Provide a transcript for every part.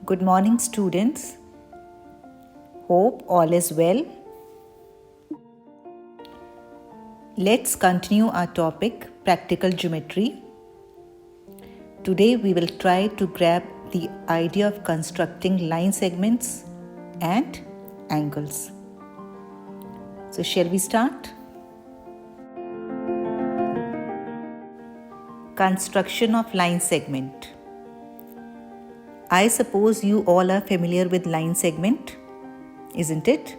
Good morning, students. Hope all is well. Let's continue our topic, practical geometry. Today we will try to grab the idea of constructing line segments and angles. So shall we start? Construction of line segment. I suppose you all are familiar with line segment, isn't it?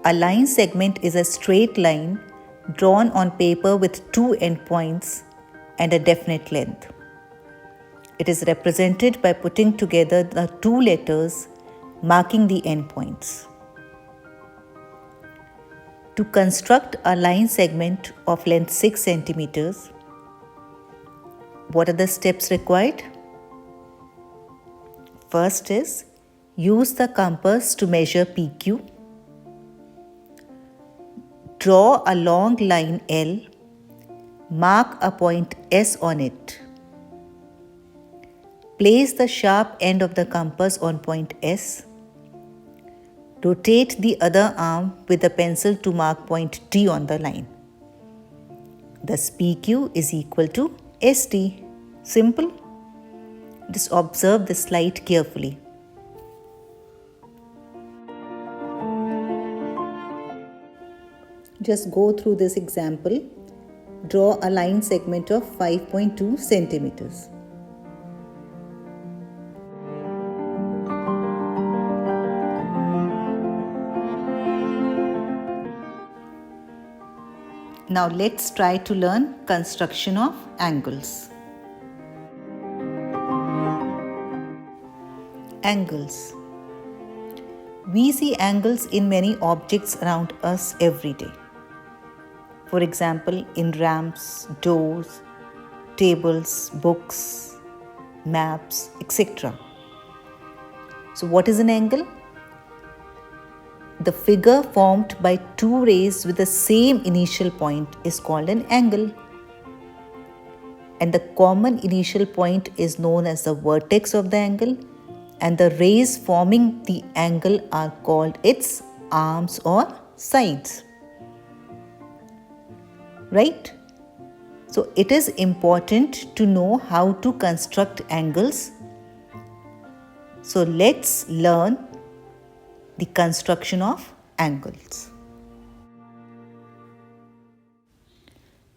A line segment is a straight line drawn on paper with two endpoints and a definite length. It is represented by putting together the two letters marking the endpoints. To construct a line segment of length 6 centimeters, what are the steps required? First is, use the compass to measure PQ. Draw a long line L. Mark a point S on it. Place the sharp end of the compass on point S. Rotate the other arm with the pencil to mark point D on the line. Thus PQ is equal to ST. Simple. Just observe the slide carefully. Just go through this example. Draw a line segment of 5.2 centimeters. Now let's try to learn construction of angles. Angles. We see angles in many objects around us every day. For example, in ramps, doors, tables, books, maps, etc. So what is an angle? The figure formed by two rays with the same initial point is called an angle. And the common initial point is known as the vertex of the angle, and the rays forming the angle are called its arms or sides. Right? So it is important to know how to construct angles. So let's learn the construction of angles.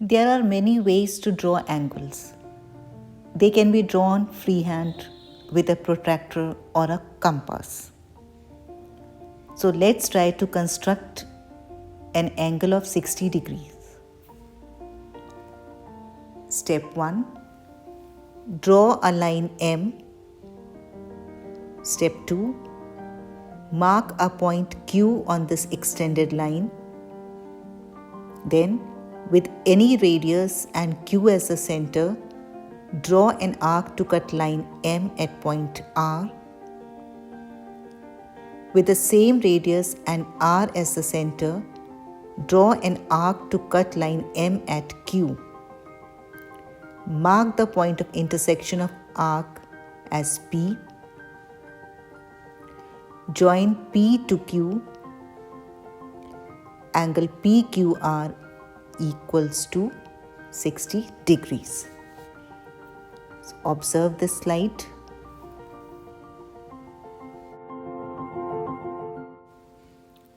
There are many ways to draw angles. They can be drawn freehand with a protractor or a compass. So let's try to construct an angle of 60 degrees. Step 1. Draw a line M. Step 2. Mark a point Q on this extended line. Then, with any radius and Q as the center, draw an arc to cut line M at point R. With the same radius and R as the center, draw an arc to cut line M at Q. Mark the point of intersection of arc as P. Join P to Q. Angle PQR equals to 60 degrees. So observe this slide.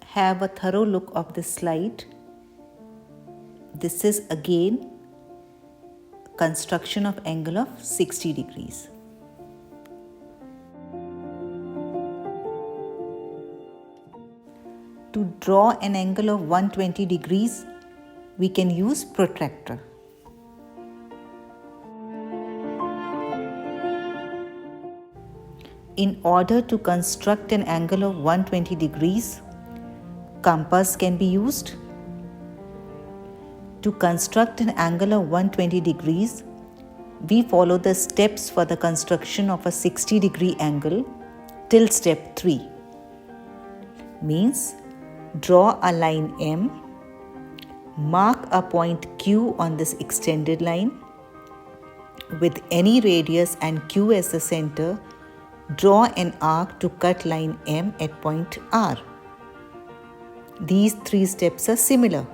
Have a thorough look of this slide. This is again construction of angle of 60 degrees. To draw an angle of 120 degrees, we can use protractor. In order to construct an angle of 120 degrees, compass can be used. To construct an angle of 120 degrees, we follow the steps for the construction of a 60 degree angle till step 3. Means, draw a line M, mark a point Q on this extended line. With any radius and Q as the center, Draw an arc to cut line M at point R. These three steps are similar.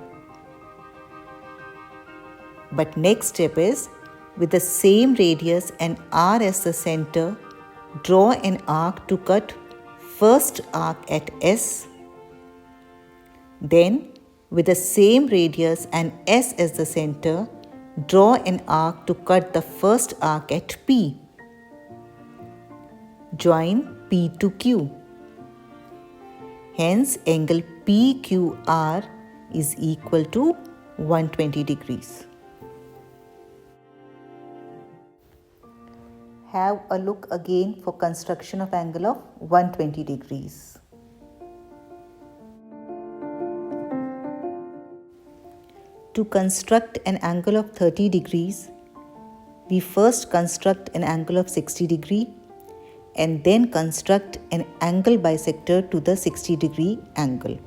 But next step is, with the same radius and R as the center, draw an arc to cut first arc at S. Then, with the same radius and S as the center, draw an arc to cut the first arc at P. Join P to Q. Hence, angle PQR is equal to 120 degrees. Have a look again for construction of angle of 120 degrees. To construct an angle of 30 degrees, we first construct an angle of 60 degree and then construct an angle bisector to the 60 degree angle.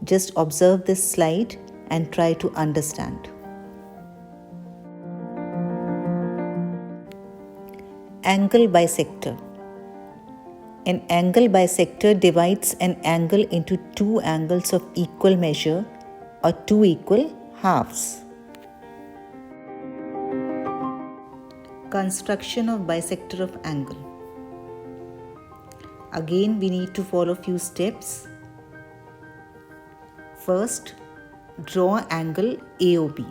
Just observe this slide and try to understand. Angle bisector. An angle bisector divides an angle into two angles of equal measure or two equal halves. Construction of bisector of angle. Again, we need to follow few steps. First, draw angle AOB.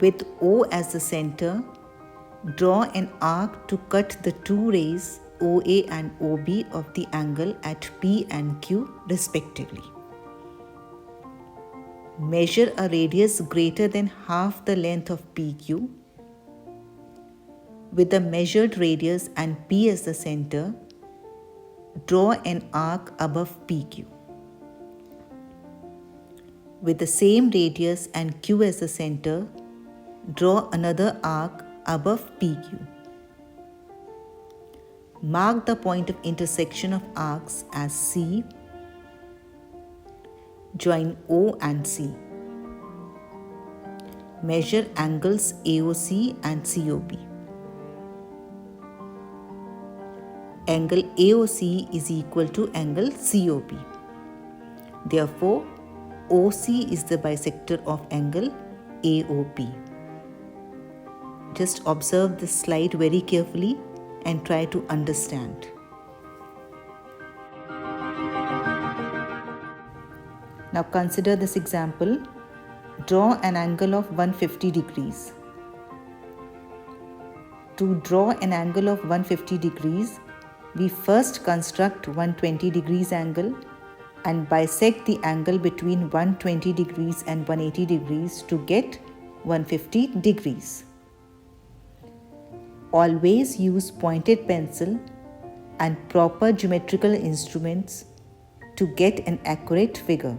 With O as the center, draw an arc to cut the two rays OA and OB of the angle at P and Q respectively. Measure a radius greater than half the length of PQ. With the measured radius and P as the center, draw an arc above PQ. With the same radius and Q as the center, draw another arc above PQ. Mark the point of intersection of arcs as C. Join O and C. Measure angles AOC and COB. Angle AOC is equal to angle COB. Therefore, OC is the bisector of angle AOP. Just observe this slide very carefully and try to understand. Now consider this example. Draw an angle of 150 degrees. To draw an angle of 150 degrees, we first construct 120 degrees angle and bisect the angle between 120 degrees and 180 degrees to get 150 degrees. Always use pointed pencil and proper geometrical instruments to get an accurate figure.